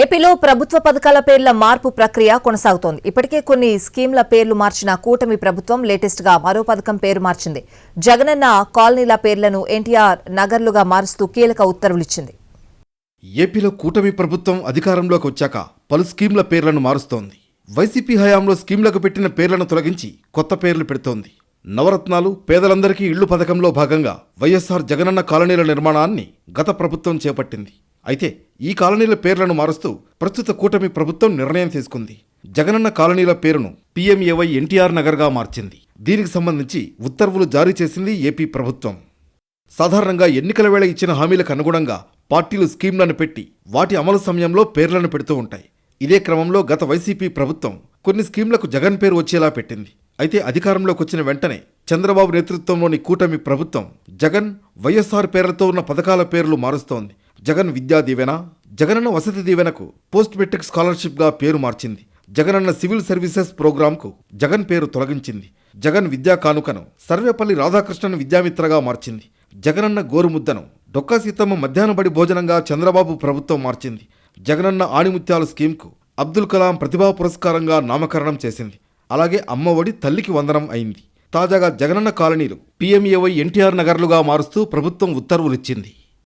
ఏపీలో ప్రభుత్వ పథకాల పేర్ల మార్పు ప్రక్రియ కొనసాగుతోంది. ఇప్పటికే కొన్ని స్కీమ్ల పేర్లు మార్చిన కూటమి ప్రభుత్వం లేటెస్ట్ గా మరో పథకం పేరు మార్చింది. జగనన్న కాలనీల పేర్లను ఎన్టీఆర్ నగర్లుగా మారుస్తూ కీలక ఉత్తర్వులిచ్చింది. ఏపీలో కూటమి ప్రభుత్వం అధికారంలోకి వచ్చాక పలు స్కీమ్ల పేర్లను మారుస్తోంది. వైసీపీ హయాంలో స్కీమ్లకు పెట్టిన పేర్లను తొలగించి కొత్త పేర్లు పెడుతోంది. నవరత్నాలు, పేదలందరికీ ఇళ్లు పథకంలో భాగంగా వైఎస్ఆర్ జగనన్న కాలనీల నిర్మాణాన్ని గత ప్రభుత్వం చేపట్టింది. అయితే ఈ కాలనీల పేర్లను మారుస్తూ ప్రస్తుత కూటమి ప్రభుత్వం నిర్ణయం తీసుకుంది. జగనన్న కాలనీల పేరును పీఎంఏవై ఎన్టీఆర్ నగర్గా మార్చింది. దీనికి సంబంధించి ఉత్తర్వులు జారీ చేసింది ఏపీ ప్రభుత్వం. సాధారణంగా ఎన్నికల వేళ ఇచ్చిన హామీలకు అనుగుణంగా పార్టీలు స్కీమ్లను పెట్టి వాటి అమలు సమయంలో పేర్లను పెడుతూ ఉంటాయి. ఇదే క్రమంలో గత వైసీపీ ప్రభుత్వం కొన్ని స్కీమ్లకు జగన్ పేరు వచ్చేలా పెట్టింది. అయితే అధికారంలోకి వచ్చిన వెంటనే చంద్రబాబు నేతృత్వంలోని కూటమి ప్రభుత్వం జగన్, వైఎస్ఆర్ పేర్లతో ఉన్న పథకాల పేర్లు మారుస్తోంది. జగన్ విద్యా దీవెన, జగనన్న వసతి దీవెనకు పోస్ట్ మెట్రిక్ స్కాలర్షిప్గా పేరు మార్చింది. జగనన్న సివిల్ సర్వీసెస్ ప్రోగ్రాంకు జగన్ పేరు తొలగించింది. జగన్ విద్యా కానుకను సర్వేపల్లి రాధాకృష్ణన్ విద్యామిత్రగా మార్చింది. జగనన్న గోరుముద్దను డొక్కా సీతమ్మ మధ్యాహ్న బడి భోజనంగా చంద్రబాబు ప్రభుత్వం మార్చింది. జగనన్న ఆణిముత్యాల స్కీమ్కు అబ్దుల్ కలాం ప్రతిభా పురస్కారంగా నామకరణం చేసింది. అలాగే అమ్మఒడి తల్లికి వందనం అయింది. తాజాగా జగనన్న కాలనీలు పీఎంఏవై ఎన్టీఆర్ నగర్లుగా మారుస్తూ ప్రభుత్వం ఉత్తర్వులిచ్చింది.